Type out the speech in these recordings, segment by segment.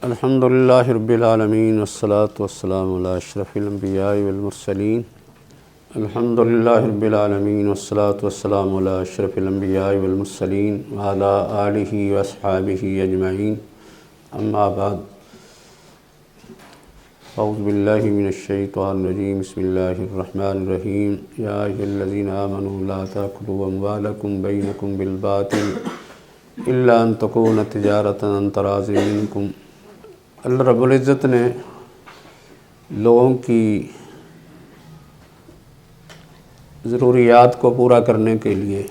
الحمدللہ رب العالمین والصلاة والسلام علی اشرف الانبیاء والمرسلین الحمدللہ رب العالمین والصلاة والسلام علی اشرف الانبیاء والمرسلین وعلی آلہ واصحابہ اجمعین اما بعد اعوذ باللہ من الشیطان الرجیم بسم اللہ الرحمن الرحیم یا ایھا الذین آمنوا لا تأکلوا اموالکم بینکم بالباطل الا ان تکون تجارۃ عن تراض منکم۔ اللہ رب العزت نے لوگوں کی ضروریات کو پورا کرنے کے لیے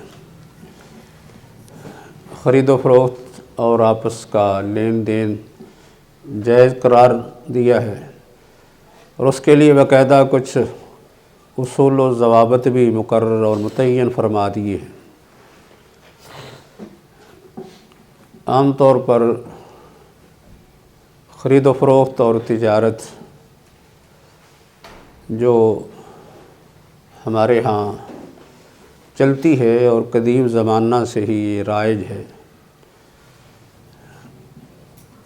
خرید و فروخت اور آپس کا لین دین جائز قرار دیا ہے، اور اس کے لیے باقاعدہ کچھ اصول و ضوابط بھی مقرر اور متعین فرما دیے ہیں۔ عام طور پر خرید و فروخت اور تجارت جو ہمارے ہاں چلتی ہے اور قدیم زمانہ سے ہی یہ رائج ہے،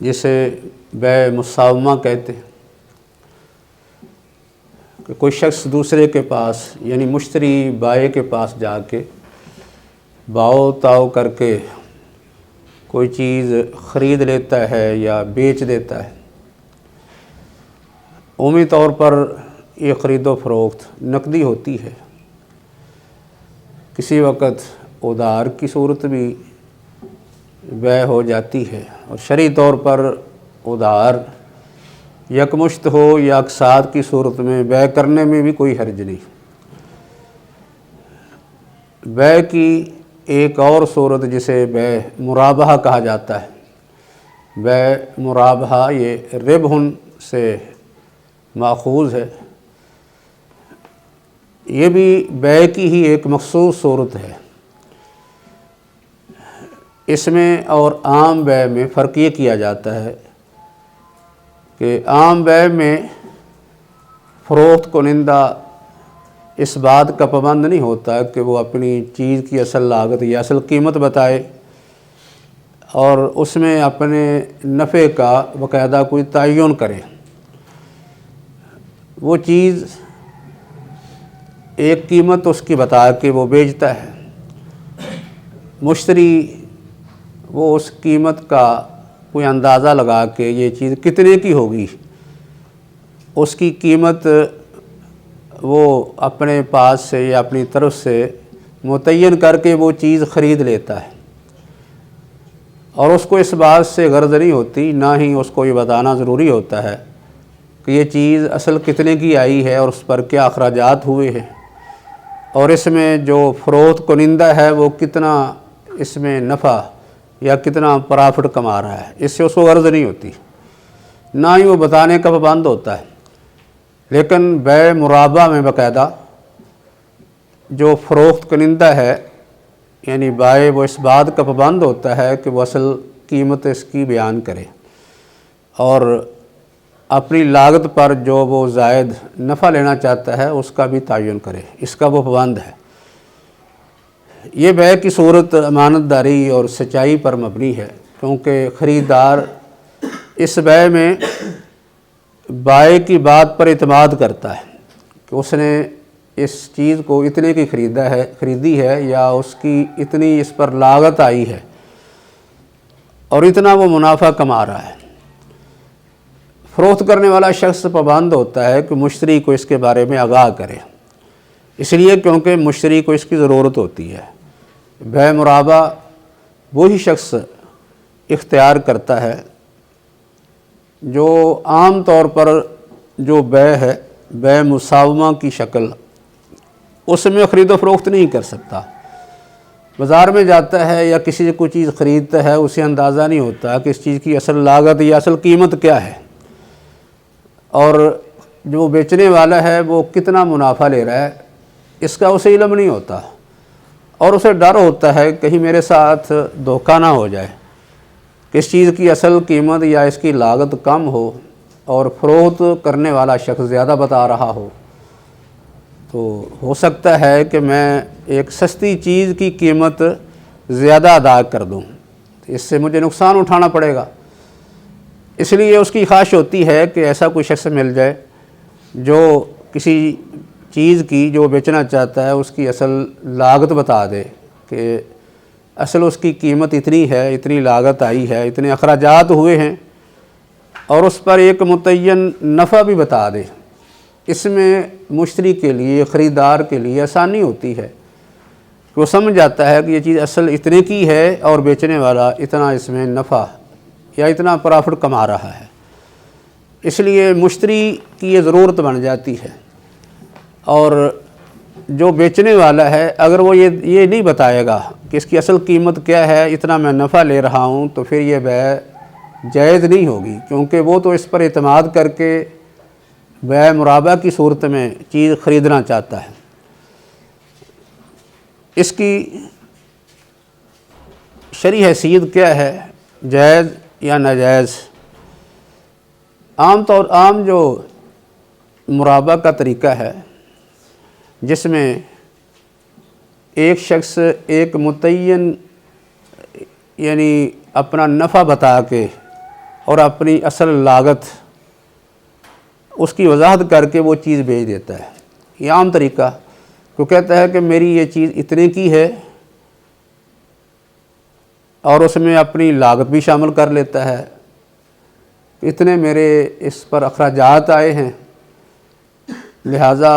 جسے بیع مساومہ کہتے ہیں کہ کوئی شخص دوسرے کے پاس یعنی مشتری بائع کے پاس جا کے باؤ تاؤ کر کے کوئی چیز خرید لیتا ہے یا بیچ دیتا ہے۔ عمومی طور پر یہ خرید و فروخت نقدی ہوتی ہے، کسی وقت ادھار کی صورت بھی بیع ہو جاتی ہے، اور شرعی طور پر ادھار یکمشت ہو یا اقساط کی صورت میں بیع کرنے میں بھی کوئی حرج نہیں۔ بیع کی ایک اور صورت جسے بیع مرابحہ کہا جاتا ہے، بیع مرابحہ یہ ربح سے ماخوذ ہے، یہ بھی بیع کی ہی ایک مخصوص صورت ہے۔ اس میں اور عام بیع میں فرق یہ کیا جاتا ہے کہ عام بیع میں فروخت کنندہ اس بات کا پابند نہیں ہوتا کہ وہ اپنی چیز کی اصل لاگت یا اصل قیمت بتائے، اور اس میں اپنے نفع کا باقاعدہ کوئی تعین کرے۔ وہ چیز ایک قیمت اس کی بتا کے وہ بیچتا ہے، مشتری وہ اس قیمت کا کوئی اندازہ لگا کے یہ چیز کتنے کی ہوگی اس کی قیمت وہ اپنے پاس سے یا اپنی طرف سے متعین کر کے وہ چیز خرید لیتا ہے، اور اس کو اس بات سے غرض نہیں ہوتی، نہ ہی اس کو یہ بتانا ضروری ہوتا ہے کہ یہ چیز اصل کتنے کی آئی ہے اور اس پر کیا اخراجات ہوئے ہیں، اور اس میں جو فروخت کنندہ ہے وہ کتنا اس میں نفع یا کتنا پرافٹ کما رہا ہے، اس سے اس کو غرض نہیں ہوتی، نہ ہی وہ بتانے کا پابند ہوتا ہے۔ لیکن بیع مرابحہ میں باقاعدہ جو فروخت کنندہ ہے یعنی بائع وہ اس بات کا پابند ہوتا ہے کہ وہ اصل قیمت اس کی بیان کرے، اور اپنی لاگت پر جو وہ زائد نفع لینا چاہتا ہے اس کا بھی تعین کرے، اس کا وہ پابند ہے۔ یہ بیع کی صورت امانت داری اور سچائی پر مبنی ہے، کیونکہ خریدار اس بیع میں بائع کی بات پر اعتماد کرتا ہے کہ اس نے اس چیز کو اتنے کی خریدی ہے یا اس کی اتنی اس پر لاگت آئی ہے اور اتنا وہ منافع کما رہا ہے۔ فروخت کرنے والا شخص پابند ہوتا ہے کہ مشتری کو اس کے بارے میں آگاہ کرے، اس لیے کیونکہ مشتری کو اس کی ضرورت ہوتی ہے۔ بیع مرابحہ وہی شخص اختیار کرتا ہے جو عام طور پر جو بیع ہے بیع مساومہ کی شکل، اس میں خرید و فروخت نہیں کر سکتا۔ بازار میں جاتا ہے یا کسی سے کوئی چیز خریدتا ہے، اسے اندازہ نہیں ہوتا کہ اس چیز کی اصل لاگت یا اصل قیمت کیا ہے، اور جو بیچنے والا ہے وہ کتنا منافع لے رہا ہے اس کا اسے علم نہیں ہوتا، اور اسے ڈر ہوتا ہے کہیں میرے ساتھ دھوکہ نہ ہو جائے کہ اس چیز کی اصل قیمت یا اس کی لاگت کم ہو اور فروخت کرنے والا شخص زیادہ بتا رہا ہو، تو ہو سکتا ہے کہ میں ایک سستی چیز کی قیمت زیادہ ادا کر دوں، اس سے مجھے نقصان اٹھانا پڑے گا۔ اس لیے اس کی خواہش ہوتی ہے کہ ایسا کوئی شخص مل جائے جو کسی چیز کی جو بیچنا چاہتا ہے اس کی اصل لاگت بتا دے کہ اصل اس کی قیمت اتنی ہے، اتنی لاگت آئی ہے، اتنے اخراجات ہوئے ہیں، اور اس پر ایک متعین نفع بھی بتا دے۔ اس میں مشتری کے لیے، خریدار کے لیے آسانی ہوتی ہے کہ وہ سمجھ جاتا ہے کہ یہ چیز اصل اتنے کی ہے اور بیچنے والا اتنا اس میں نفع یا اتنا پرافٹ کما رہا ہے۔ اس لیے مشتری کی یہ ضرورت بن جاتی ہے، اور جو بیچنے والا ہے اگر وہ یہ نہیں بتائے گا کہ اس کی اصل قیمت کیا ہے، اتنا میں نفع لے رہا ہوں، تو پھر یہ بیع جائز نہیں ہوگی، کیونکہ وہ تو اس پر اعتماد کر کے بیع مرابہ کی صورت میں چیز خریدنا چاہتا ہے۔ اس کی شرعی حیثیت کیا ہے، جائز یا ناجائز؟ عام جو مرابہ کا طریقہ ہے جس میں ایک شخص ایک متعین یعنی اپنا نفع بتا کے اور اپنی اصل لاگت اس کی وضاحت کر کے وہ چیز بیچ دیتا ہے، یہ عام طریقہ۔ وہ کہتا ہے کہ میری یہ چیز اتنے کی ہے، اور اس میں اپنی لاگت بھی شامل کر لیتا ہے، اتنے میرے اس پر اخراجات آئے ہیں، لہٰذا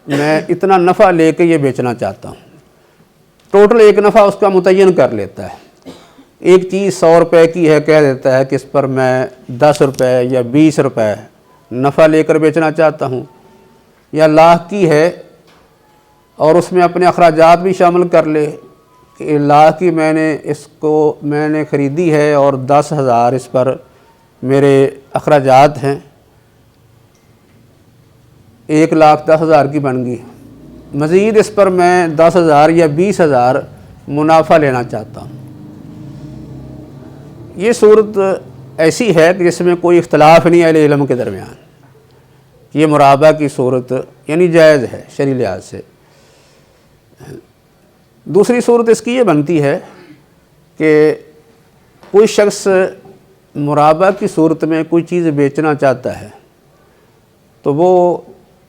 میں اتنا نفع لے کے یہ بیچنا چاہتا ہوں۔ ٹوٹل ایک نفع اس کا متعین کر لیتا ہے۔ ایک چیز 100 روپے کی ہے، کہہ دیتا ہے کہ اس پر میں 10 روپے یا 20 روپے نفع لے کر بیچنا چاہتا ہوں، یا لاکھ کی ہے اور اس میں اپنے اخراجات بھی شامل کر لے کہ لاکھ کی میں نے خریدی ہے اور 10,000 اس پر میرے اخراجات ہیں، 1,10,000 کی بن گئی، مزید اس پر میں 10,000 یا 20,000 منافع لینا چاہتا ہوں۔ یہ صورت ایسی ہے کہ جس میں کوئی اختلاف نہیں اہل علم کے درمیان، یہ مرابہ کی صورت یعنی جائز ہے شرعی لحاظ سے۔ دوسری صورت اس کی یہ بنتی ہے کہ کوئی شخص مرابہ کی صورت میں کوئی چیز بیچنا چاہتا ہے تو وہ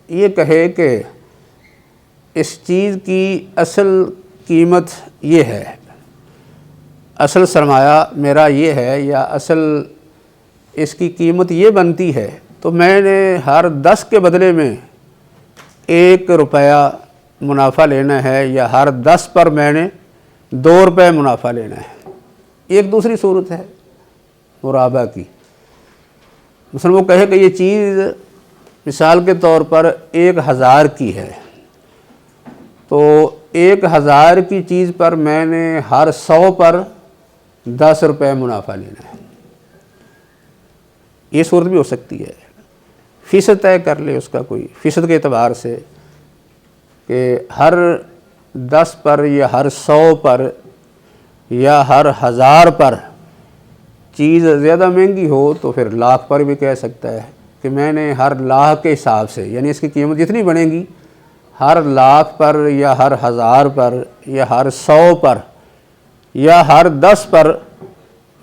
یہ کہے کہ اس چیز کی اصل قیمت یہ ہے، اصل سرمایہ میرا یہ ہے، یا اصل اس کی قیمت یہ بنتی ہے، تو میں نے ہر 10 کے بدلے میں 1 روپیہ منافع لینا ہے، یا ہر 10 پر میں نے 2 روپے منافع لینا ہے۔ ایک دوسری صورت ہے مرابہ کی، مثلا وہ کہے کہ یہ چیز مثال کے طور پر 1,000 کی ہے، تو 1,000 کی چیز پر میں نے ہر 100 پر 10 روپے منافع لینا ہے۔ یہ صورت بھی ہو سکتی ہے، فیصد طے کر لے اس کا کوئی فیصد کے اعتبار سے کہ ہر 10 پر یا ہر 100 پر یا ہر 1,000 پر چیز زیادہ مہنگی ہو تو پھر لاکھ پر بھی کہہ سکتا ہے کہ میں نے ہر لاکھ کے حساب سے، یعنی اس کی قیمت جتنی بنے گی، ہر لاکھ پر یا ہر 1,000 پر یا ہر 100 پر یا ہر 10 پر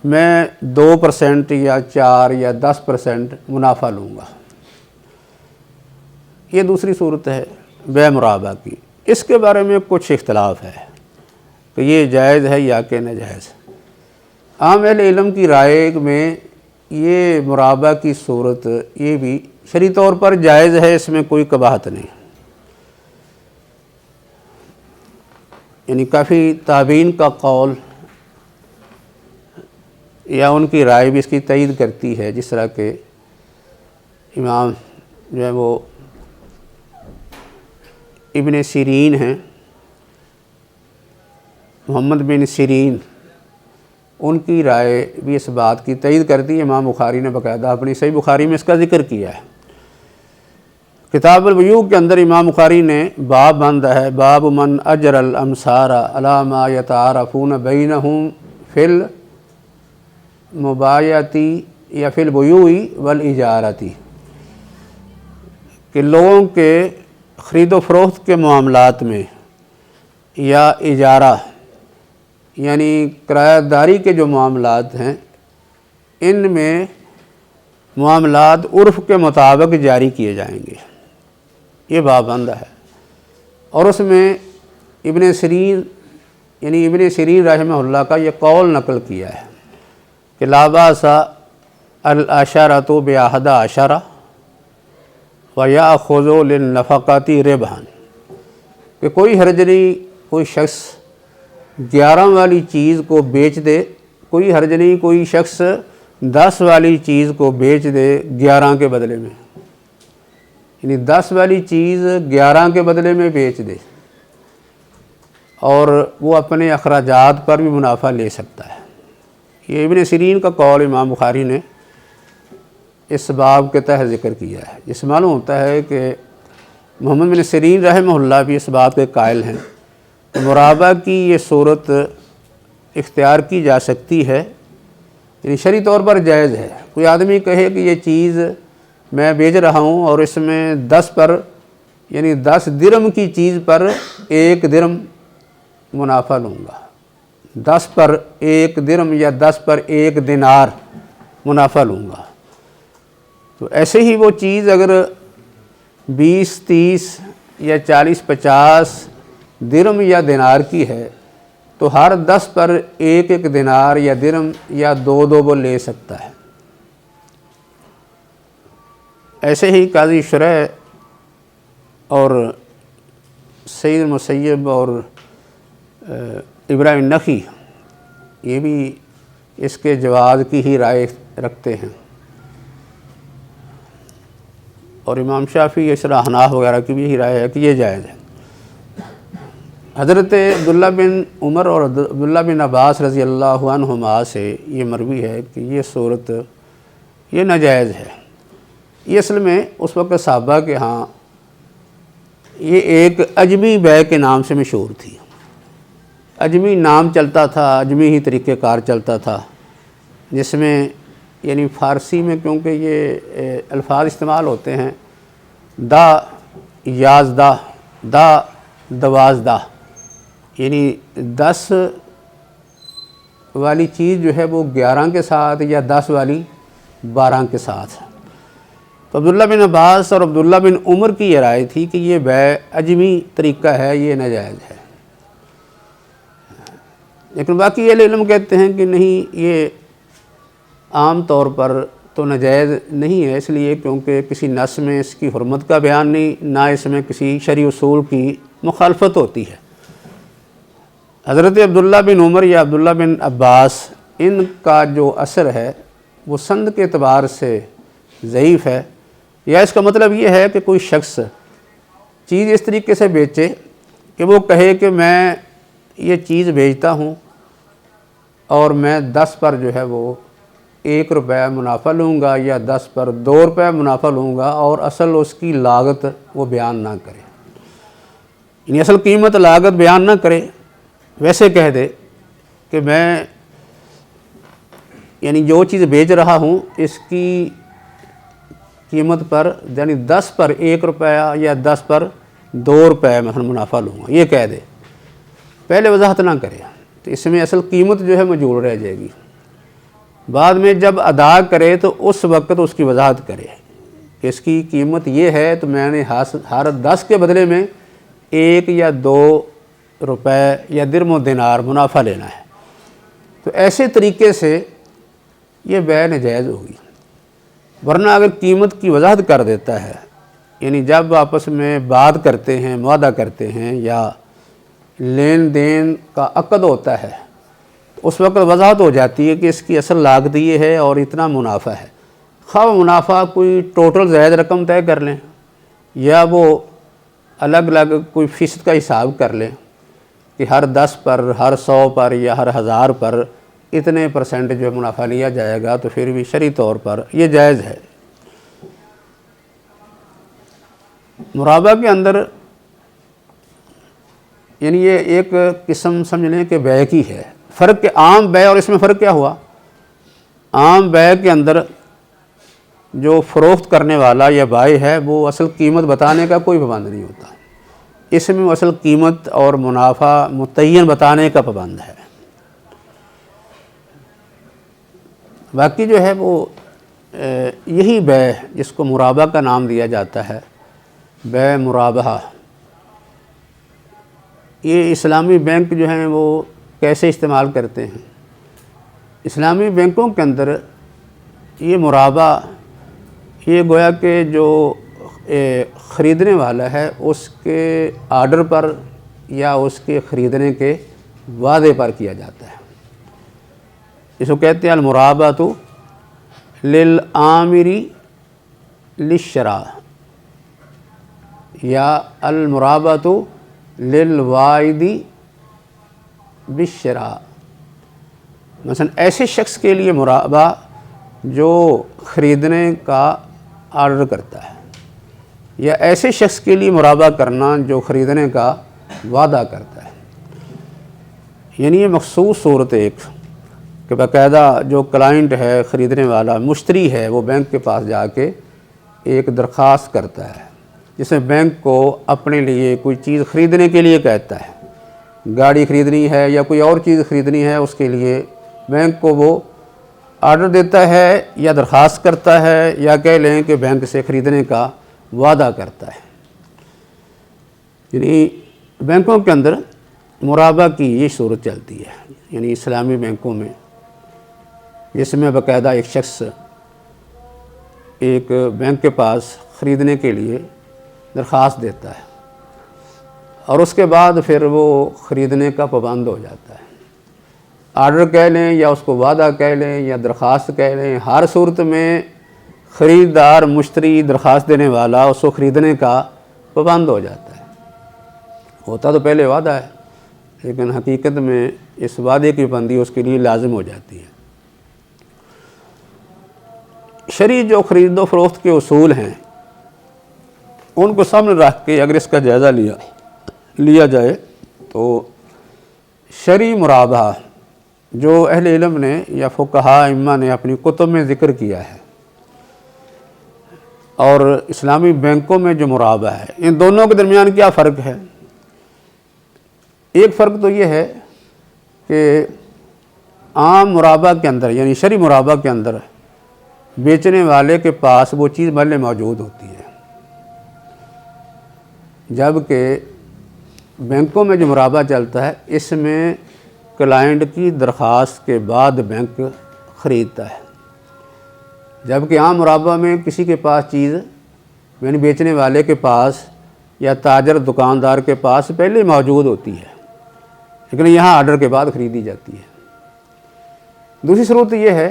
میں 2% یا 4 یا 10% منافع لوں گا۔ یہ دوسری صورت ہے بیع مرابہ کی۔ اس کے بارے میں کچھ اختلاف ہے کہ یہ جائز ہے یا کہ ناجائز۔ عام اہل علم کی رائے میں یہ مرابہ کی صورت یہ بھی شرعی طور پر جائز ہے، اس میں کوئی قباحت نہیں، یعنی کافی تابعین کا قول یا ان کی رائے بھی اس کی تائید کرتی ہے، جس طرح کہ امام جو ہے وہ ابن سیرین ہیں، محمد بن سیرین، ان کی رائے بھی اس بات کی تائید کرتی ہے۔ امام بخاری نے باقاعدہ اپنی صحیح بخاری میں اس کا ذکر کیا ہے۔ کتاب البیوع کے اندر امام بخاری نے باب باندھا ہے، باب من اجر الامصار علی ما یتعارفون بینہم فی المبایعۃ یا فی البیوع والاجارۃ، کہ لوگوں کے خرید و فروخت کے معاملات میں یا اجارہ یعنی کرایہ داری کے جو معاملات ہیں، ان میں معاملات عرف کے مطابق جاری کیے جائیں گے، یہ پابند ہے۔ اور اس میں ابن سیرین رحمہ اللہ کا یہ قول نقل کیا ہے کہ لا باس العشرۃ باحد عشرہ ویأخذ للنفقۃ ربحا، کہ کوئی حرج نہیں کوئی شخص 11 والی چیز کو بیچ دے، کوئی حرج نہیں کوئی شخص 10 والی چیز کو بیچ دے 11 کے بدلے میں، یعنی 10 والی چیز 11 کے بدلے میں بیچ دے، اور وہ اپنے اخراجات پر بھی منافع لے سکتا ہے۔ یہ ابن سیرین کا قول امام بخاری نے اس باب کے تحت ذکر کیا ہے۔ اس معلوم ہوتا ہے کہ محمد بن سیرین رحمہ اللہ بھی اس بات کے قائل ہیں کہ مرابہ کی یہ صورت اختیار کی جا سکتی ہے، یعنی شرعی طور پر جائز ہے۔ کوئی آدمی کہے کہ یہ چیز میں بیچ رہا ہوں اور اس میں 10 پر یعنی 10 درم کی چیز پر 1 درم منافع لوں گا، 10 پر 1 درم یا 10 پر 1 دینار منافع لوں گا، تو ایسے ہی وہ چیز اگر 20 30 یا 40 50 درم یا دینار کی ہے تو ہر 10 پر 1 دینار یا درم یا 2 وہ لے سکتا ہے۔ ایسے ہی قاضی شرح اور سید المسیب اور ابراہیم نخعی یہ بھی اس کے جواز کی ہی رائے رکھتے ہیں، اور امام شافعی اس طرح حناف وغیرہ کی بھی یہی رائے ہے کہ یہ جائز ہے۔ حضرت عبداللہ بن عمر اور عبداللہ بن عباس رضی اللہ عنہما سے یہ مروی ہے کہ یہ صورت یہ ناجائز ہے۔ یہ اصل میں اس وقت صحابہ کے ہاں یہ ایک اجمی بیع کے نام سے مشہور تھی، اجمی نام چلتا تھا، اجمی ہی طریقہ کار چلتا تھا، جس میں یعنی فارسی میں کیونکہ یہ الفاظ استعمال ہوتے ہیں دا یازدہ دا دوازدہ، یعنی 10 والی چیز جو ہے وہ 11 کے ساتھ یا 10 والی 12 کے ساتھ۔ تو عبداللہ بن عباس اور عبداللہ بن عمر کی یہ رائے تھی کہ یہ بیع اجمی طریقہ ہے، یہ ناجائز ہے، لیکن باقی اہل علم کہتے ہیں کہ نہیں، یہ عام طور پر تو ناجائز نہیں ہے، اس لیے کیونکہ کسی نص میں اس کی حرمت کا بیان نہیں، نہ اس میں کسی شرعی اصول کی مخالفت ہوتی ہے۔ حضرت عبداللہ بن عمر یا عبداللہ بن عباس ان کا جو اثر ہے وہ سند کے اعتبار سے ضعیف ہے، یا اس کا مطلب یہ ہے کہ کوئی شخص چیز اس طریقے سے بیچے کہ وہ کہے کہ میں یہ چیز بیچتا ہوں اور میں 10 پر جو ہے وہ 1 روپیہ منافع لوں گا یا 10 پر 2 روپے منافع لوں گا، اور اصل اس کی لاگت وہ بیان نہ کرے، یعنی اصل قیمت لاگت بیان نہ کرے، ویسے کہہ دے کہ میں یعنی جو چیز بیچ رہا ہوں اس کی قیمت پر یعنی 10 پر 1 روپیہ یا 10 پر 2 روپے میں منافع لوں گا، یہ کہہ دے، پہلے وضاحت نہ کرے، تو اس میں اصل قیمت جو ہے مجہول رہ جائے گی۔ بعد میں جب ادا کرے تو اس وقت اس کی وضاحت کرے کہ اس کی قیمت یہ ہے، تو میں نے ہر 10 کے بدلے میں 1 یا 2 روپے یا درم و دینار منافع لینا ہے، تو ایسے طریقے سے یہ بیع ناجائز ہوگی۔ ورنہ اگر قیمت کی وضاحت کر دیتا ہے، یعنی جب آپس میں بات کرتے ہیں، معاہدہ کرتے ہیں یا لین دین کا عقد ہوتا ہے، تو اس وقت وضاحت ہو جاتی ہے کہ اس کی اصل لاگت یہ ہے اور اتنا منافع ہے، خواہ منافع کوئی ٹوٹل زائد رقم طے کر لیں یا وہ الگ الگ کوئی فیصد کا حساب کر لیں کہ ہر 10 پر ہر 100 پر یا ہر 1000 پر اتنے % جو منافع لیا جائے گا، تو پھر بھی شرعی طور پر یہ جائز ہے۔ مرابہ کے اندر یعنی یہ ایک قسم سمجھ لیں کہ بیع کی ہے، فرق کہ عام بیع اور اس میں فرق کیا ہوا؟ عام بیع کے اندر جو فروخت کرنے والا یا بائع ہے وہ اصل قیمت بتانے کا کوئی پابند نہیں ہوتا، اس میں اصل قیمت اور منافع متعین بتانے کا پابند ہے۔ باقی جو ہے وہ یہی بے جس کو مرابہ کا نام دیا جاتا ہے، بے مرابحہ، یہ اسلامی بینک جو ہیں وہ کیسے استعمال کرتے ہیں؟ اسلامی بینکوں کے اندر یہ مرابہ، یہ گویا کہ جو خریدنے والا ہے اس کے آرڈر پر یا اس کے خریدنے کے وعدے پر کیا جاتا ہے۔ اس کو کہتے ہیں المرابطۃ للآمر للشراء یا المرابطۃ للواعد بالشراء۔ مثلا ایسے شخص کے لیے مرابہ جو خریدنے کا آرڈر کرتا ہے، یا ایسے شخص کے لیے مرابہ کرنا جو خریدنے کا وعدہ کرتا ہے۔ یعنی یہ مخصوص صورت ایک کہ باقاعدہ جو کلائنٹ ہے، خریدنے والا، مشتری ہے، وہ بینک کے پاس جا کے ایک درخواست کرتا ہے جس میں بینک کو اپنے لیے کوئی چیز خریدنے کے لیے کہتا ہے، گاڑی خریدنی ہے یا کوئی اور چیز خریدنی ہے، اس کے لیے بینک کو وہ آرڈر دیتا ہے یا درخواست کرتا ہے، یا کہہ لیں کہ بینک سے خریدنے کا وعدہ کرتا ہے۔ یعنی بینکوں کے اندر مرابہ کی یہ صورت چلتی ہے، یعنی اسلامی بینکوں میں، جس میں باقاعدہ ایک شخص ایک بینک کے پاس خریدنے کے لیے درخواست دیتا ہے اور اس کے بعد پھر وہ خریدنے کا پابند ہو جاتا ہے۔ آرڈر کہہ لیں یا اس کو وعدہ کہہ لیں یا درخواست کہہ لیں، ہر صورت میں خریدار، مشتری، درخواست دینے والا اس کو خریدنے کا پابند ہو جاتا ہے۔ ہوتا تو پہلے وعدہ ہے، لیکن حقیقت میں اس وعدے کی پابندی اس کے لیے لازم ہو جاتی ہے۔ شرعی جو خرید و فروخت کے اصول ہیں ان کو سامنے رکھ کے اگر اس کا جائزہ لیا جائے تو شرعی مرابحہ جو اہل علم نے یا فقہاء ائمہ نے اپنی کتب میں ذکر کیا ہے، اور اسلامی بینکوں میں جو مرابحہ ہے، ان دونوں کے درمیان کیا فرق ہے؟ ایک فرق تو یہ ہے کہ عام مرابحہ کے اندر، یعنی شرعی مرابحہ کے اندر، بیچنے والے کے پاس وہ چیز محل موجود ہوتی ہے، جبکہ بینکوں میں جو مرابحہ چلتا ہے اس میں کلائنٹ کی درخواست کے بعد بینک خریدتا ہے، جبکہ عام مرابحہ میں کسی کے پاس چیز، یعنی بیچنے والے کے پاس یا تاجر دکاندار کے پاس پہلے موجود ہوتی ہے، لیکن یہاں آرڈر کے بعد خریدی جاتی ہے۔ دوسری صورت یہ ہے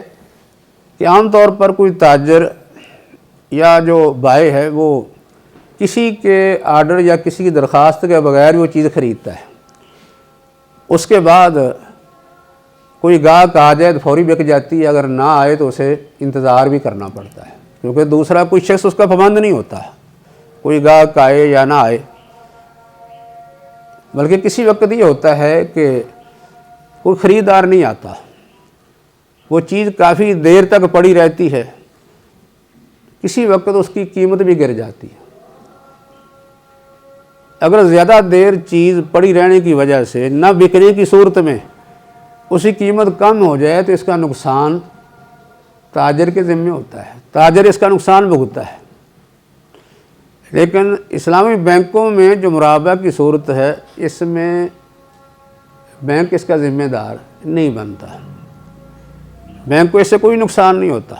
کہ عام طور پر کوئی تاجر یا جو بائع ہے وہ کسی کے آرڈر یا کسی کی درخواست کے بغیر وہ چیز خریدتا ہے، اس کے بعد کوئی گاہک آ جائے تو فوری بک جاتی ہے، اگر نہ آئے تو اسے انتظار بھی کرنا پڑتا ہے، کیونکہ دوسرا کوئی شخص اس کا پابند نہیں ہوتا، کوئی گاہک آئے یا نہ آئے۔ بلکہ کسی وقت یہ ہوتا ہے کہ کوئی خریدار نہیں آتا، وہ چیز کافی دیر تک پڑی رہتی ہے، کسی وقت اس کی قیمت بھی گر جاتی ہے۔ اگر زیادہ دیر چیز پڑی رہنے کی وجہ سے نہ بکنے کی صورت میں اس کی قیمت کم ہو جائے تو اس کا نقصان تاجر کے ذمہ ہوتا ہے، تاجر اس کا نقصان بھگتتا ہے۔ لیکن اسلامی بینکوں میں جو مرابحہ کی صورت ہے اس میں بینک اس کا ذمہ دار نہیں بنتا، بینک کو اس سے کوئی نقصان نہیں ہوتا،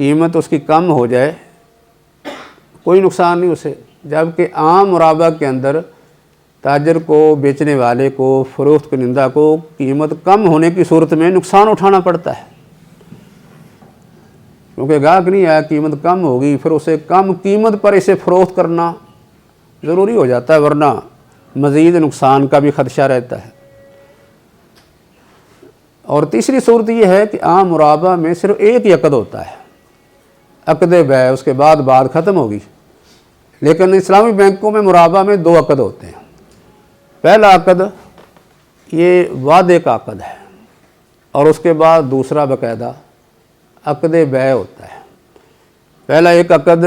قیمت اس کی کم ہو جائے کوئی نقصان نہیں اسے، جبکہ عام مرابحہ کے اندر تاجر کو، بیچنے والے کو، فروخت کنندہ کو قیمت کم ہونے کی صورت میں نقصان اٹھانا پڑتا ہے، کیونکہ گاہک نہیں آیا، قیمت کم ہوگی، پھر اسے کم قیمت پر اسے فروخت کرنا ضروری ہو جاتا ہے، ورنہ مزید نقصان کا بھی خدشہ رہتا ہے۔ اور تیسری صورت یہ ہے کہ عام مرابحہ میں صرف ایک ہی عقد ہوتا ہے، عقد بیع، اس کے بعد بات ختم ہوگی، لیکن اسلامی بینکوں میں مرابحہ میں دو عقد ہوتے ہیں۔ پہلا عقد یہ وعدے کا عقد ہے، اور اس کے بعد دوسرا باقاعدہ عقد بیع ہوتا ہے۔ پہلا ایک عقد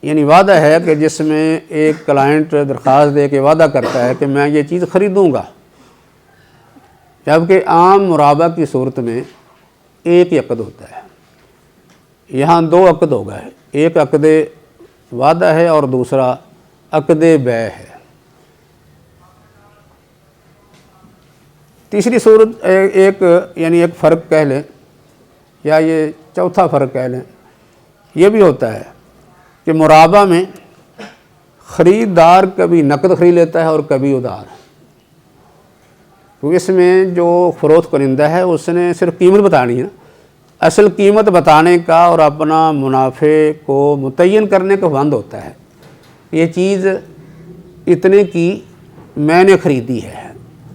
یعنی وعدہ ہے کہ جس میں ایک کلائنٹ درخواست دے کے وعدہ کرتا ہے کہ میں یہ چیز خریدوں گا، جبکہ عام مرابحہ کی صورت میں ایک ہی عقد ہوتا ہے، یہاں دو عقد ہو گئے، ایک عقد وعدہ ہے اور دوسرا عقد بیع ہے۔ تیسری صورت ایک فرق کہہ لیں، یا یہ چوتھا فرق کہہ لیں، یہ بھی ہوتا ہے کہ مرابہ میں خریدار کبھی نقد خرید لیتا ہے اور کبھی ادھار۔ تو اس میں جو فروخت کنندہ ہے اس نے صرف قیمت بتانی ہے، اصل قیمت بتانے کا اور اپنا منافع کو متعین کرنے کا بند ہوتا ہے۔ یہ چیز اتنے کی میں نے خریدی ہے،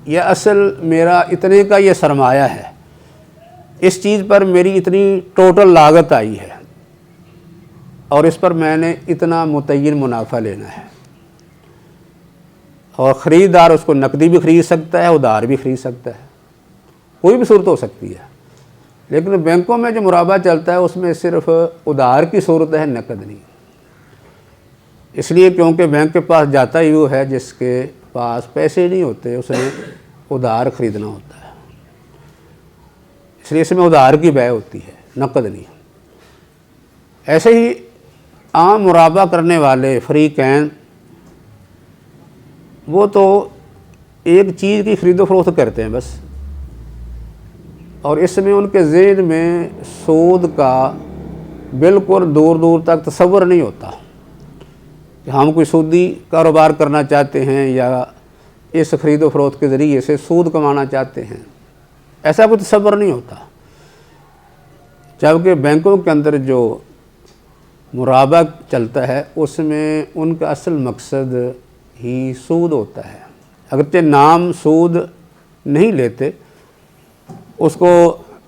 یہ اصل میرا اتنے کا یہ سرمایہ ہے، اس چیز پر میری اتنی ٹوٹل لاگت آئی ہے اور اس پر میں نے اتنا متعین منافع لینا ہے۔ اور خریدار اس کو نقدی بھی خرید سکتا ہے، ادھار بھی خرید سکتا ہے، کوئی بھی صورت ہو سکتی ہے۔ لیکن بینکوں میں جو مرابہ چلتا ہے اس میں صرف ادھار کی صورت ہے، نقد نہیں۔ اس لیے کیونکہ بینک کے پاس جاتا ہی وہ ہے جس کے پاس پیسے نہیں ہوتے، اس نے ادھار خریدنا ہوتا ہے، اس لیے اس میں ادھار کی بیع ہوتی ہے، نقد نہیں۔ ایسے ہی عام مرابہ کرنے والے فریقین وہ تو ایک چیز کی خرید و فروخت کرتے ہیں بس، اور اس میں ان کے ذہن میں سود کا بالکل دور دور تک تصور نہیں ہوتا کہ ہم کوئی سودی کاروبار کرنا چاہتے ہیں یا اس خرید و فروخت کے ذریعے سے سود کمانا چاہتے ہیں، ایسا کوئی تصور نہیں ہوتا۔ جبکہ بینکوں کے اندر جو مرابہ چلتا ہے اس میں ان کا اصل مقصد ہی سود ہوتا ہے، اگرچہ نام سود نہیں لیتے، اس کو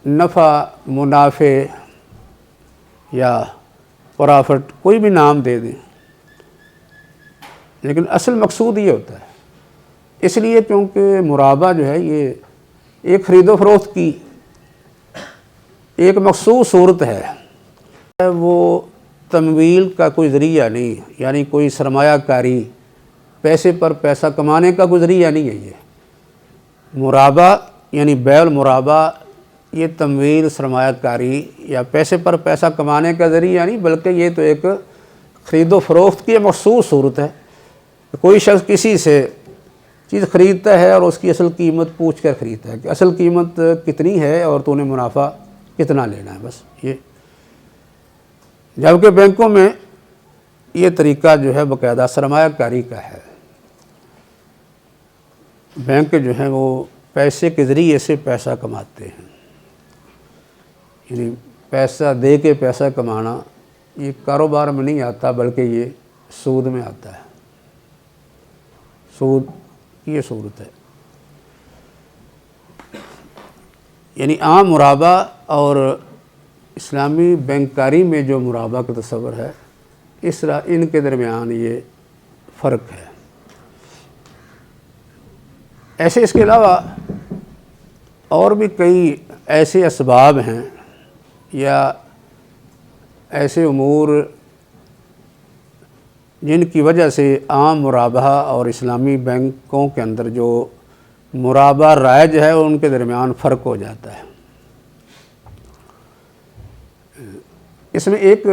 نفع، منافع یا پرافٹ کوئی بھی نام دے دیں، لیکن اصل مقصود یہ ہوتا ہے۔ اس لیے کیونکہ مرابہ جو ہے یہ ایک خرید و فروخت کی ایک مخصوص صورت ہے، وہ تمویل کا کوئی ذریعہ نہیں، یعنی کوئی سرمایہ کاری، پیسے پر پیسہ کمانے کا کوئی ذریعہ نہیں ہے۔ یہ مرابہ یعنی بیع المرابہ یہ تمویل، سرمایہ کاری یا پیسے پر پیسہ کمانے کا ذریعہ نہیں، بلکہ یہ تو ایک خرید و فروخت کی مخصوص صورت ہے۔ کوئی شخص کسی سے چیز خریدتا ہے اور اس کی اصل قیمت پوچھ کر خریدتا ہے کہ اصل قیمت کتنی ہے اور تو نے منافع کتنا لینا ہے، بس یہ۔ جبکہ بینکوں میں یہ طریقہ جو ہے باقاعدہ سرمایہ کاری کا ہے۔ بینک جو ہیں وہ پیسے کے ذریعے سے پیسہ کماتے ہیں، یعنی پیسہ دے کے پیسہ کمانا یہ کاروبار میں نہیں آتا، بلکہ یہ سود میں آتا ہے، سود کی یہ صورت ہے۔ یعنی عام مرابہ اور اسلامی بینکاری میں جو مرابہ کا تصور ہے، اس طرح ان کے درمیان یہ فرق ہے۔ ایسے اس کے علاوہ اور بھی کئی ایسے اسباب ہیں یا ایسے امور جن کی وجہ سے عام مرابہ اور اسلامی بینکوں کے اندر جو مرابہ رائج ہے ان کے درمیان فرق ہو جاتا ہے۔ اس میں ایک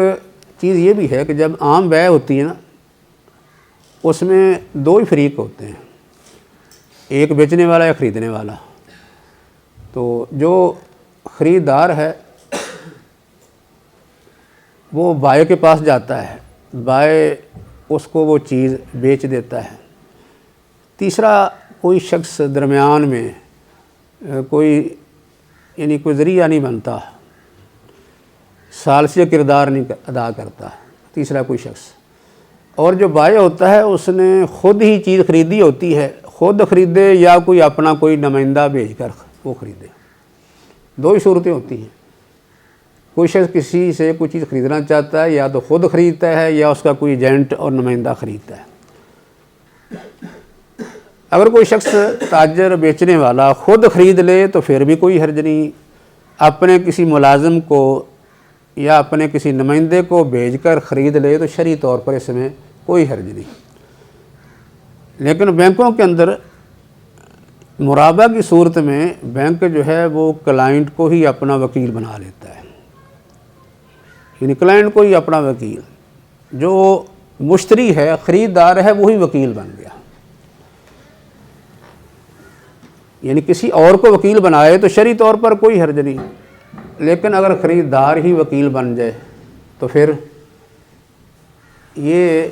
چیز یہ بھی ہے کہ جب عام بیع ہوتی ہے نا، اس میں دو ہی فریق ہوتے ہیں، ایک بیچنے والا یا خریدنے والا۔ تو جو خریدار ہے وہ بائع کے پاس جاتا ہے، بائع اس کو وہ چیز بیچ دیتا ہے۔ تیسرا کوئی شخص درمیان میں کوئی ذریعہ نہیں بنتا، ثالثیہ کردار نہیں ادا کرتا، تیسرا کوئی شخص۔ اور جو بائع ہوتا ہے اس نے خود ہی چیز خریدی ہوتی ہے، خود خریدے یا کوئی اپنا کوئی نمائندہ بھیج کر وہ خریدے، دو ہی صورتیں ہوتی ہیں۔ کوئی شخص کسی سے کوئی چیز خریدنا چاہتا ہے، یا تو خود خریدتا ہے یا اس کا کوئی ایجنٹ اور نمائندہ خریدتا ہے۔ اگر کوئی شخص تاجر بیچنے والا خود خرید لے تو پھر بھی کوئی حرج نہیں، اپنے کسی ملازم کو یا اپنے کسی نمائندے کو بھیج کر خرید لے تو شرعی طور پر اس میں کوئی حرج نہیں۔ لیکن بینکوں کے اندر مرابہ کی صورت میں بینک جو ہے وہ کلائنٹ کو ہی اپنا وکیل بنا لیتا ہے، یعنی کلائنٹ کوئی اپنا وکیل، جو مشتری ہے خریدار ہے وہی وکیل بن گیا. یعنی کسی اور کو وکیل بنائے تو شرعی طور پر کوئی حرج نہیں، لیکن اگر خریدار ہی وکیل بن جائے تو پھر یہ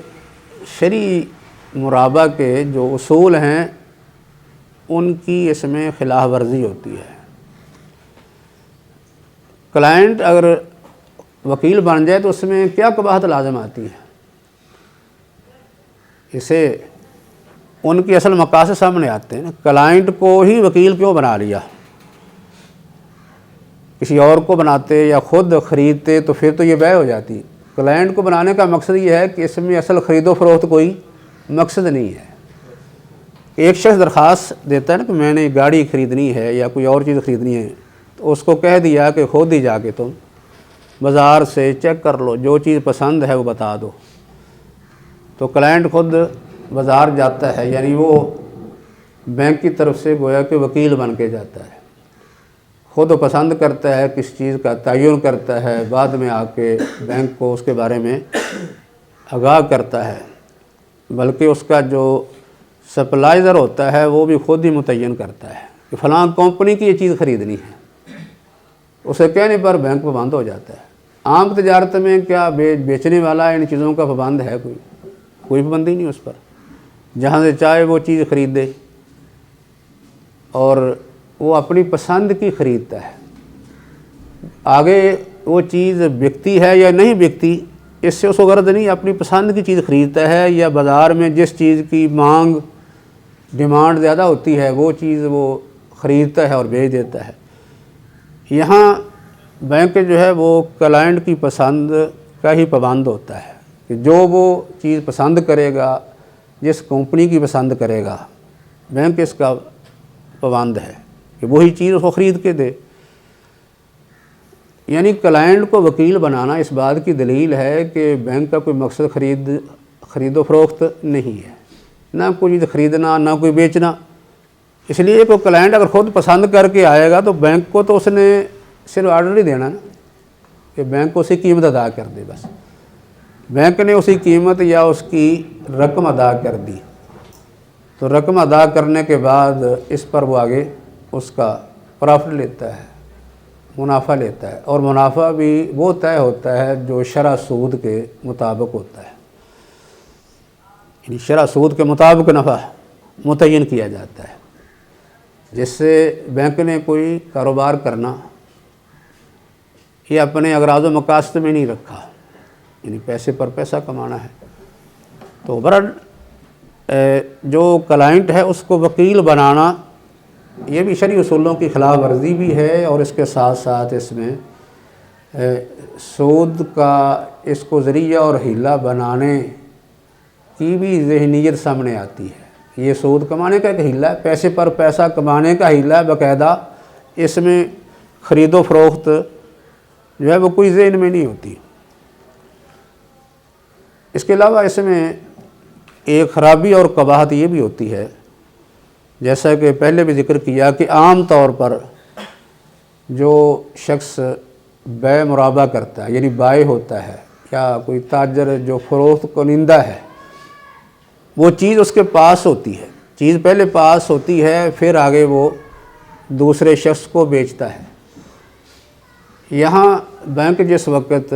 شرعی مرابہ کے جو اصول ہیں ان کی اس میں خلاف ورزی ہوتی ہے. کلائنٹ اگر وکیل بن جائے تو اس میں کیا قباحت لازم آتی ہے؟ اسے ان کی اصل مقاصد سامنے آتے ہیں نا. کلائنٹ کو ہی وکیل کیوں بنا لیا؟ کسی اور کو بناتے یا خود خریدتے تو پھر تو یہ بیع ہو جاتی. کلائنٹ کو بنانے کا مقصد یہ ہے کہ اس میں اصل خرید و فروخت کوئی مقصد نہیں ہے. ایک شخص درخواست دیتا ہے نا کہ میں نے گاڑی خریدنی ہے یا کوئی اور چیز خریدنی ہے، تو اس کو کہہ دیا کہ خود ہی جا کے تم بازار سے چیک کر لو، جو چیز پسند ہے وہ بتا دو. تو کلائنٹ خود بازار جاتا ہے، یعنی وہ بینک کی طرف سے گویا کہ وکیل بن کے جاتا ہے، خود پسند کرتا ہے، کس چیز کا تعین کرتا ہے، بعد میں آ کے بینک کو اس کے بارے میں آگاہ کرتا ہے. بلکہ اس کا جو سپلائزر ہوتا ہے وہ بھی خود ہی متعین کرتا ہے کہ فلاں کمپنی کی یہ چیز خریدنی ہے. اسے کہنے پر بینک پابند ہو جاتا ہے. عام تجارت میں کیا بیچنے والا ان چیزوں کا پابند ہے؟ کوئی پابندی نہیں اس پر. جہاں سے چاہے وہ چیز خرید دے اور وہ اپنی پسند کی خریدتا ہے. آگے وہ چیز بکتی ہے یا نہیں بکتی اس سے اس کو غرض نہیں، اپنی پسند کی چیز خریدتا ہے، یا بازار میں جس چیز کی مانگ ڈیمانڈ زیادہ ہوتی ہے وہ چیز وہ خریدتا ہے اور بیچ دیتا ہے. یہاں بینک جو ہے وہ کلائنٹ کی پسند کا ہی پابند ہوتا ہے کہ جو وہ چیز پسند کرے گا، جس کمپنی کی پسند کرے گا، بینک اس کا پابند ہے کہ وہی چیز اس کو خرید کے دے. یعنی کلائنٹ کو وکیل بنانا اس بات کی دلیل ہے کہ بینک کا کوئی مقصد خرید و فروخت نہیں ہے، نہ کوئی چیز خریدنا نہ کوئی بیچنا. اس لیے کوئی کلائنٹ اگر خود پسند کر کے آئے گا تو بینک کو تو اس نے صرف آرڈر ہی دینا نا کہ بینک کو اسی قیمت ادا کر دے. بس بینک نے اسی قیمت یا اس کی رقم ادا کر دی تو رقم ادا کرنے کے بعد اس پر وہ آگے اس کا پرافٹ لیتا ہے، منافع لیتا ہے. اور منافع بھی وہ طے ہوتا ہے جو شرع سود کے مطابق ہوتا ہے. یعنی شرع سود کے مطابق نفع متعین کیا جاتا ہے. جس سے بینک نے کوئی کاروبار کرنا یہ اپنے اغراض و مقاصد میں نہیں رکھا، یعنی پیسے پر پیسہ کمانا ہے. تو برحال جو کلائنٹ ہے اس کو وکیل بنانا یہ بھی شرعی اصولوں کی خلاف ورزی بھی ہے، اور اس کے ساتھ ساتھ اس میں سود کا اس کو ذریعہ اور حیلہ بنانے کی بھی ذہنیت سامنے آتی ہے. یہ سود کمانے کا ایک حیلہ ہے، پیسے پر پیسہ کمانے کا حیلہ ہے باقاعدہ. اس میں خرید و فروخت جو ہے وہ کوئی ذہن میں نہیں ہوتی. اس کے علاوہ اس میں ایک خرابی اور قباحت یہ بھی ہوتی ہے، جیسا کہ پہلے بھی ذکر کیا کہ عام طور پر جو شخص بیع مرابہ کرتا ہے، یعنی بائع ہوتا ہے یا کوئی تاجر جو فروخت کنندہ ہے، وہ چیز اس کے پاس ہوتی ہے، چیز پہلے پاس ہوتی ہے، پھر آگے وہ دوسرے شخص کو بیچتا ہے. یہاں بینک جس وقت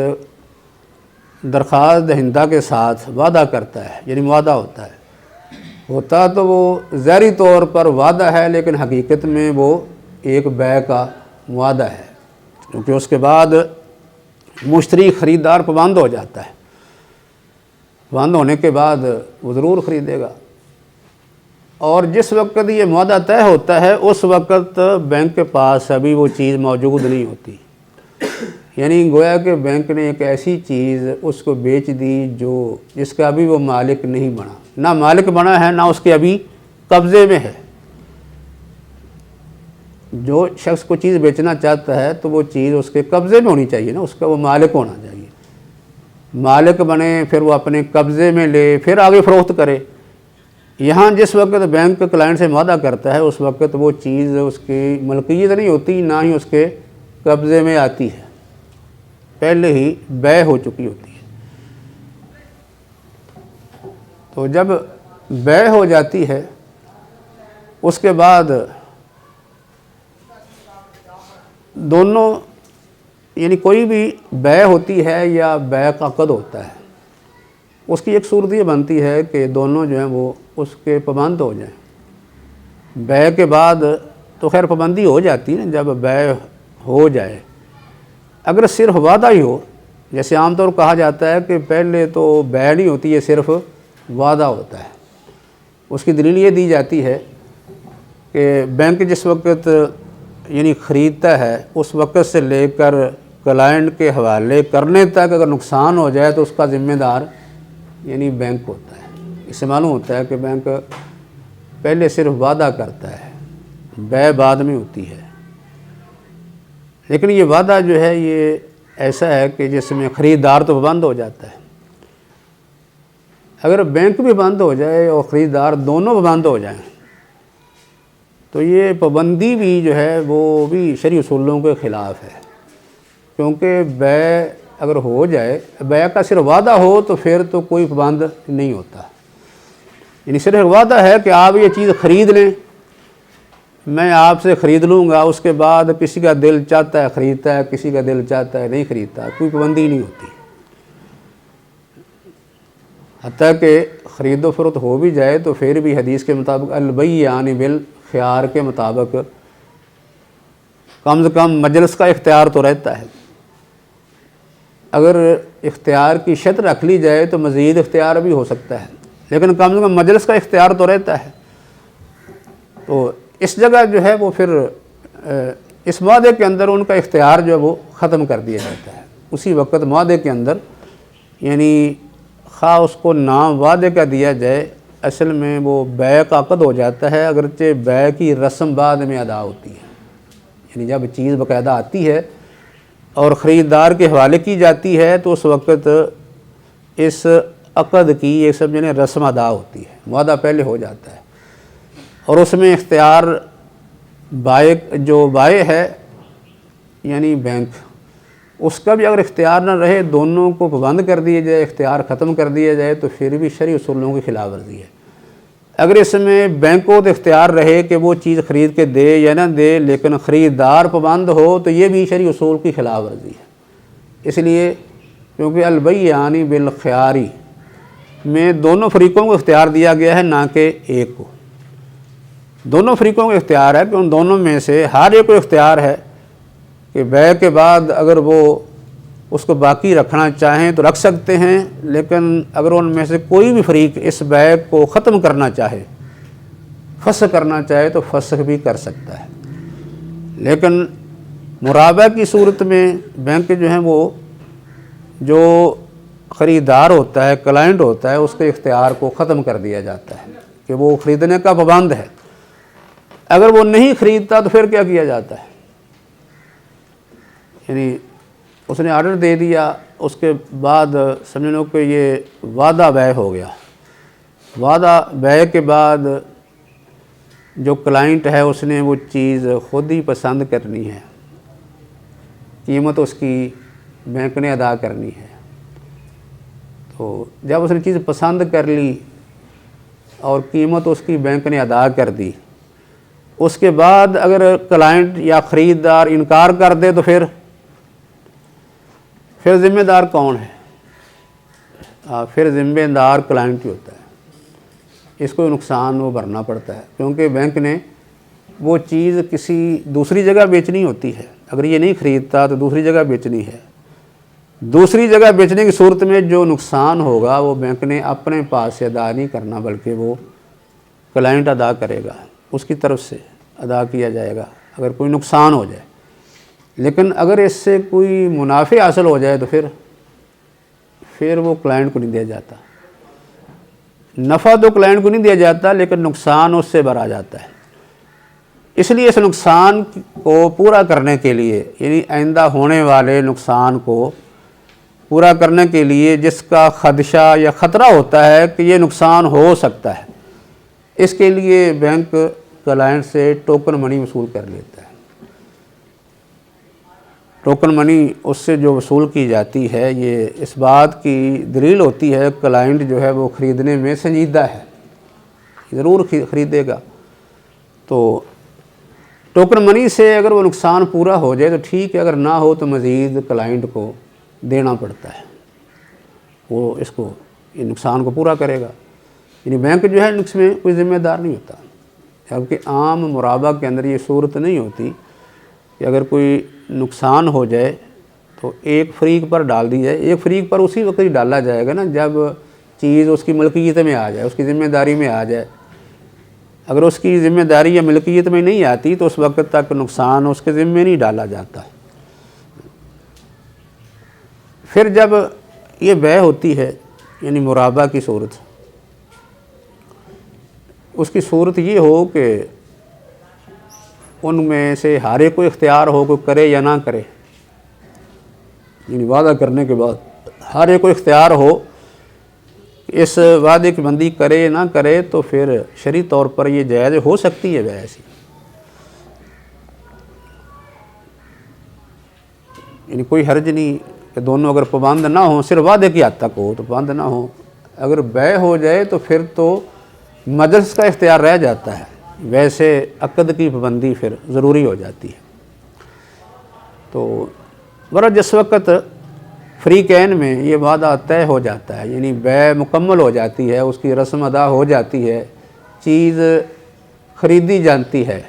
درخواست دہندہ کے ساتھ وعدہ کرتا ہے، یعنی معاہدہ ہوتا تو وہ ظاہری طور پر وعدہ ہے، لیکن حقیقت میں وہ ایک بیع کا معاہدہ ہے، کیونکہ اس کے بعد مشتری خریدار پابند ہو جاتا ہے. پابند ہونے کے بعد وہ ضرور خریدے گا. اور جس وقت یہ معاہدہ طے ہوتا ہے اس وقت بینک کے پاس ابھی وہ چیز موجود نہیں ہوتی. یعنی گویا کہ بینک نے ایک ایسی چیز اس کو بیچ دی جس کا ابھی وہ مالک نہیں بنا، نہ مالک بنا ہے نہ اس کے ابھی قبضے میں ہے. جو شخص کو چیز بیچنا چاہتا ہے تو وہ چیز اس کے قبضے میں ہونی چاہیے نا، اس کا وہ مالک ہونا چاہیے. مالک بنے پھر وہ اپنے قبضے میں لے پھر آگے فروخت کرے. یہاں جس وقت بینک کلائنٹ سے معاہدہ کرتا ہے اس وقت وہ چیز اس کی ملکیت نہیں ہوتی، نہ ہی اس کے قبضے میں آتی ہے. پہلے ہی بیع ہو چکی ہوتی ہے۔ تو جب بیع ہو جاتی ہے اس کے بعد دونوں یعنی کوئی بھی بیع ہوتی ہے یا بیع کا عقد ہوتا ہے، اس کی ایک صورت یہ بنتی ہے کہ دونوں جو ہیں وہ اس کے پابند ہو جائیں۔ بیع کے بعد تو خیر پابندی ہو جاتی ہے جب بیع ہو جائے۔ اگر صرف وعدہ ہی ہو، جیسے عام طور کہا جاتا ہے کہ پہلے تو بیع نہیں ہوتی، یہ صرف وعدہ ہوتا ہے، اس کی دلیل یہ دی جاتی ہے کہ بینک جس وقت یعنی خریدتا ہے اس وقت سے لے کر کلائنٹ کے حوالے کرنے تک اگر نقصان ہو جائے تو اس کا ذمہ دار یعنی بینک ہوتا ہے۔ اس سے معلوم ہوتا ہے کہ بینک پہلے صرف وعدہ کرتا ہے، بیع بعد میں ہوتی ہے۔ لیکن یہ وعدہ جو ہے یہ ایسا ہے کہ جس میں خریدار تو پابند ہو جاتا ہے۔ اگر بینک بھی بند ہو جائے اور خریدار دونوں پابند ہو جائیں تو یہ پابندی بھی جو ہے وہ بھی شرعی اصولوں کے خلاف ہے، کیونکہ بیع اگر ہو جائے، بیع کا صرف وعدہ ہو تو پھر تو کوئی پابند نہیں ہوتا۔ یعنی صرف وعدہ ہے کہ آپ یہ چیز خرید لیں، میں آپ سے خرید لوں گا، اس کے بعد کسی کا دل چاہتا ہے خریدتا ہے، کسی کا دل چاہتا ہے نہیں خریدتا، کوئی پابندی نہیں ہوتی۔ حتیٰ کہ خرید و فروخت ہو بھی جائے تو پھر بھی حدیث کے مطابق البیعان بالخیار کے مطابق کم سے کم مجلس کا اختیار تو رہتا ہے۔ اگر اختیار کی شرط رکھ لی جائے تو مزید اختیار بھی ہو سکتا ہے، لیکن کم سے کم مجلس کا اختیار تو رہتا ہے۔ تو اس جگہ جو ہے وہ پھر اس معاہدے کے اندر ان کا اختیار جو ہے وہ ختم کر دیا جاتا ہے اسی وقت معاہدے کے اندر، یعنی خواہ اس کو نام وعدے کا دیا جائے، اصل میں وہ بیع کا عقد ہو جاتا ہے، اگرچہ بیع کی رسم بعد میں ادا ہوتی ہے۔ یعنی جب چیز باقاعدہ آتی ہے اور خریدار کے حوالے کی جاتی ہے تو اس وقت اس عقد کی ایک سمجھنے رسم ادا ہوتی ہے، معاہدہ پہلے ہو جاتا ہے، اور اس میں اختیار جو بائع ہے یعنی بینک، اس کا بھی اگر اختیار نہ رہے، دونوں کو پابند کر دیا جائے، اختیار ختم کر دیا جائے تو پھر بھی شرعی اصولوں کی خلاف ورزی ہے۔ اگر اس میں بینک کو تو اختیار رہے کہ وہ چیز خرید کے دے یا نہ دے، لیکن خریدار پابند ہو تو یہ بھی شرعی اصول کی خلاف ورزی ہے۔ اس لیے کیونکہ البیعان بالخیار میں دونوں فریقوں کو اختیار دیا گیا ہے، نہ کہ ایک کو۔ دونوں فریقوں کو اختیار ہے کہ ان دونوں میں سے ہر ایک کو اختیار ہے کہ بیع کے بعد اگر وہ اس کو باقی رکھنا چاہیں تو رکھ سکتے ہیں، لیکن اگر ان میں سے کوئی بھی فریق اس بیع کو ختم کرنا چاہے، فسخ کرنا چاہے تو فسخ بھی کر سکتا ہے۔ لیکن مرابع کی صورت میں بینک جو ہیں وہ جو خریدار ہوتا ہے، کلائنٹ ہوتا ہے، اس کے اختیار کو ختم کر دیا جاتا ہے کہ وہ خریدنے کا پابند ہے۔ اگر وہ نہیں خریدتا تو پھر کیا کیا جاتا ہے؟ یعنی اس نے آرڈر دے دیا، اس کے بعد سمجھ لو کہ یہ وعدہ بیع ہو گیا۔ وعدہ بیع کے بعد جو کلائنٹ ہے اس نے وہ چیز خود ہی پسند کرنی ہے، قیمت اس کی بینک نے ادا کرنی ہے۔ تو جب اس نے چیز پسند کر لی اور قیمت اس کی بینک نے ادا کر دی، اس کے بعد اگر کلائنٹ یا خریدار انکار کر دے تو پھر ذمہ دار کون ہے؟ پھر ذمہ دار کلائنٹ ہی ہوتا ہے، اس کو نقصان وہ بھرنا پڑتا ہے، کیونکہ بینک نے وہ چیز کسی دوسری جگہ بیچنی ہوتی ہے۔ اگر یہ نہیں خریدتا تو دوسری جگہ بیچنی ہے، دوسری جگہ بیچنے کی صورت میں جو نقصان ہوگا وہ بینک نے اپنے پاس سے ادا نہیں کرنا، بلکہ وہ کلائنٹ ادا کرے گا، اس کی طرف سے ادا کیا جائے گا اگر کوئی نقصان ہو جائے۔ لیکن اگر اس سے کوئی منافع حاصل ہو جائے تو پھر وہ کلائنٹ کو نہیں دیا جاتا۔ نفع تو کلائنٹ کو نہیں دیا جاتا، لیکن نقصان اس سے بھرا جاتا ہے۔ اس لیے اس نقصان کو پورا کرنے کے لیے، یعنی آئندہ ہونے والے نقصان کو پورا کرنے کے لیے جس کا خدشہ یا خطرہ ہوتا ہے کہ یہ نقصان ہو سکتا ہے، اس کے لیے بینک کلائنٹ سے ٹوکن منی وصول کر لیتا ہے۔ ٹوکن منی اس سے جو وصول کی جاتی ہے یہ اس بات کی دلیل ہوتی ہے کلائنٹ جو ہے وہ خریدنے میں سنجیدہ ہے، ضرور خریدے گا۔ تو ٹوکن منی سے اگر وہ نقصان پورا ہو جائے تو ٹھیک ہے، اگر نہ ہو تو مزید کلائنٹ کو دینا پڑتا ہے، وہ اس کو یہ نقصان کو پورا کرے گا۔ یعنی بینک جو ہے اس میں کوئی ذمہ دار نہیں ہوتا، جبکہ عام مرابہ کے اندر یہ صورت نہیں ہوتی کہ اگر کوئی نقصان ہو جائے تو ایک فریق پر ڈال دی جائے، ایک فریق پر اسی وقت ہی ڈالا جائے گا نا جب چیز اس کی ملکیت میں آ جائے، اس کی ذمہ داری میں آ جائے۔ اگر اس کی ذمہ داری یا ملکیت میں نہیں آتی تو اس وقت تک نقصان اس کے ذمہ نہیں ڈالا جاتا۔ پھر جب یہ بیع ہوتی ہے یعنی مرابہ کی صورت، اس کی صورت یہ ہو کہ ان میں سے ہر ایک کو اختیار ہو، کوئی کرے یا نہ کرے، یعنی وعدہ کرنے کے بعد ہر ایک کو اختیار ہو اس وعدے کی بندی کرے نہ کرے، تو پھر شرعی طور پر یہ جائز ہو سکتی ہے بیع ایسی۔ یعنی کوئی حرج نہیں کہ دونوں اگر پابند نہ ہوں، صرف وعدے کی حد تک ہو تو پابند نہ ہوں، اگر بیع ہو جائے تو پھر تو مجلس کا اختیار رہ جاتا ہے، ویسے عقد کی پابندی پھر ضروری ہو جاتی ہے۔ تو برا جس وقت فریقین میں یہ وعدہ طے ہو جاتا ہے، یعنی بیع مکمل ہو جاتی ہے، اس کی رسم ادا ہو جاتی ہے، چیز خریدی جاتی ہے،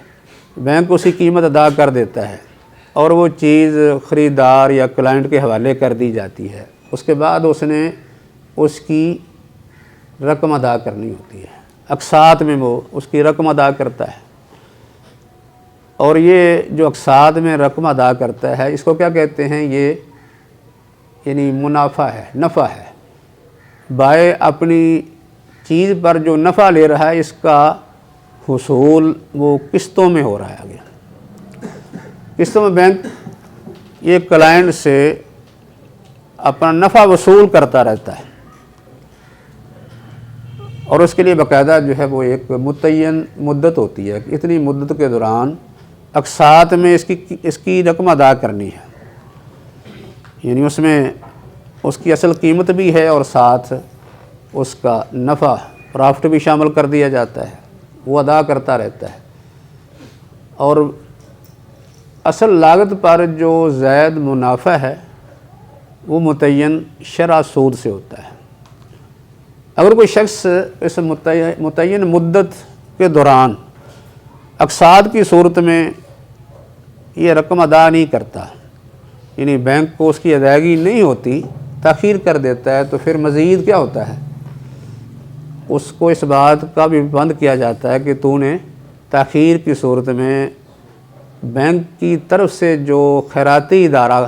بینک اسی قیمت ادا کر دیتا ہے اور وہ چیز خریدار یا کلائنٹ کے حوالے کر دی جاتی ہے، اس کے بعد اس نے اس کی رقم ادا کرنی ہوتی ہے، اقساط میں وہ اس کی رقم ادا کرتا ہے۔ اور یہ جو اقساط میں رقم ادا کرتا ہے اس کو کیا کہتے ہیں؟ یہ یعنی منافع ہے، نفع ہے۔ بائع اپنی چیز پر جو نفع لے رہا ہے اس کا حصول وہ قسطوں میں ہو رہا ہے آگے۔ قسطوں میں بینک یہ کلائنٹ سے اپنا نفع وصول کرتا رہتا ہے اور اس کے لیے باقاعدہ جو ہے وہ ایک متعین مدت ہوتی ہے کہ اتنی مدت کے دوران اقساط میں اس کی رقم ادا کرنی ہے، یعنی اس میں اس کی اصل قیمت بھی ہے اور ساتھ اس کا نفع پرافٹ بھی شامل کر دیا جاتا ہے، وہ ادا کرتا رہتا ہے۔ اور اصل لاگت پر جو زائد منافع ہے وہ متعین شرح سود سے ہوتا ہے۔ اگر کوئی شخص اس متعین مدت کے دوران اقساط کی صورت میں یہ رقم ادا نہیں کرتا، یعنی بینک کو اس کی ادائیگی نہیں ہوتی، تاخیر کر دیتا ہے، تو پھر مزید کیا ہوتا ہے؟ اس کو اس بات کا بھی بند کیا جاتا ہے کہ تو نے تاخیر کی صورت میں بینک کی طرف سے جو خیراتی ادارہ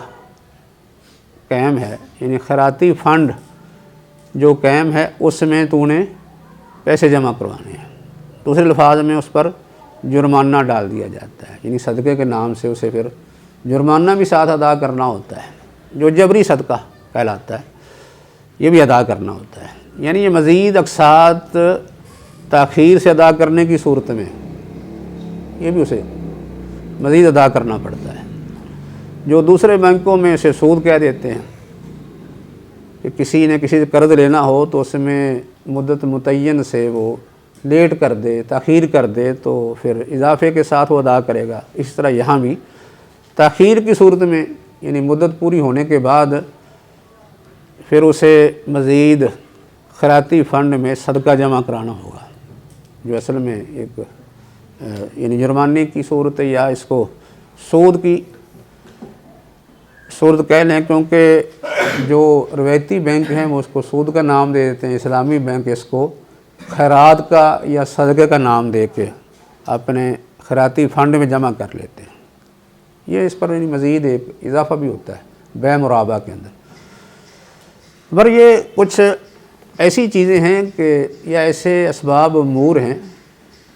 قائم ہے، یعنی خیراتی فنڈ جو قائم ہے، اس میں تو نے پیسے جمع کروانے ہیں۔ دوسرے الفاظ میں اس پر جرمانہ ڈال دیا جاتا ہے، یعنی صدقے کے نام سے اسے پھر جرمانہ بھی ساتھ ادا کرنا ہوتا ہے، جو جبری صدقہ کہلاتا ہے، یہ بھی ادا کرنا ہوتا ہے۔ یعنی یہ مزید اقساط تاخیر سے ادا کرنے کی صورت میں یہ بھی اسے مزید ادا کرنا پڑتا ہے۔ جو دوسرے بینکوں میں اسے سود کہہ دیتے ہیں کہ کسی نے کسی سے قرض لینا ہو تو اس میں مدت متعین سے وہ لیٹ کر دے، تاخیر کر دے تو پھر اضافے کے ساتھ وہ ادا کرے گا۔ اس طرح یہاں بھی تاخیر کی صورت میں یعنی مدت پوری ہونے کے بعد پھر اسے مزید خیراتی فنڈ میں صدقہ جمع کرانا ہوگا، جو اصل میں ایک یعنی جرمانے کی صورت ہے، یا اس کو سود کی صورت کہہ لیں، کیونکہ جو روایتی بینک ہیں وہ اس کو سود کا نام دے دیتے ہیں، اسلامی بینک اس کو خیرات کا یا صدقے کا نام دے کے اپنے خیراتی فنڈ میں جمع کر لیتے ہیں۔ یہ اس پر مزید ایک اضافہ بھی ہوتا ہے بیع مرابہ کے اندر۔ پر یہ کچھ ایسی چیزیں ہیں کہ یا ایسے اسباب امور ہیں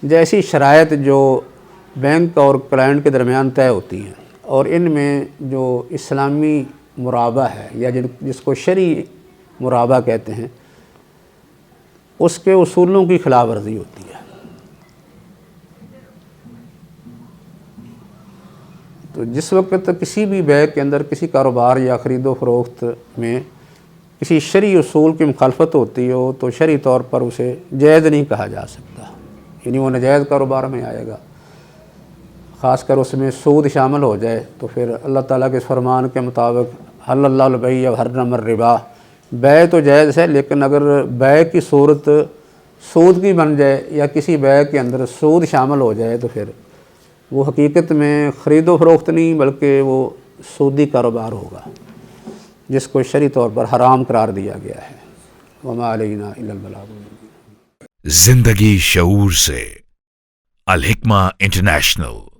جیسی شرائط جو بینک اور کلائنٹ کے درمیان طے ہوتی ہیں، اور ان میں جو اسلامی مرابہ ہے یا جس کو شرعی مرابہ کہتے ہیں اس کے اصولوں کی خلاف ورزی ہوتی ہے۔ تو جس وقت کسی بھی بیع کے اندر کسی کاروبار یا خرید و فروخت میں کسی شرعی اصول کی مخالفت ہوتی ہو تو شرعی طور پر اسے جائز نہیں کہا جا سکتا، یعنی وہ ناجائز کاروبار میں آئے گا، خاص کر اس میں سود شامل ہو جائے تو پھر اللہ تعالیٰ کے فرمان کے مطابق حل اللہ البیع وحرم الربا، بیع تو جائز ہے لیکن اگر بیع کی صورت سود کی بن جائے یا کسی بیع کے اندر سود شامل ہو جائے تو پھر وہ حقیقت میں خرید و فروخت نہیں بلکہ وہ سودی کاروبار ہوگا جس کو شرعی طور پر حرام قرار دیا گیا ہے۔ وما علینا الا البلاغ۔ زندگی شعور سے، الحکمہ انٹرنیشنل۔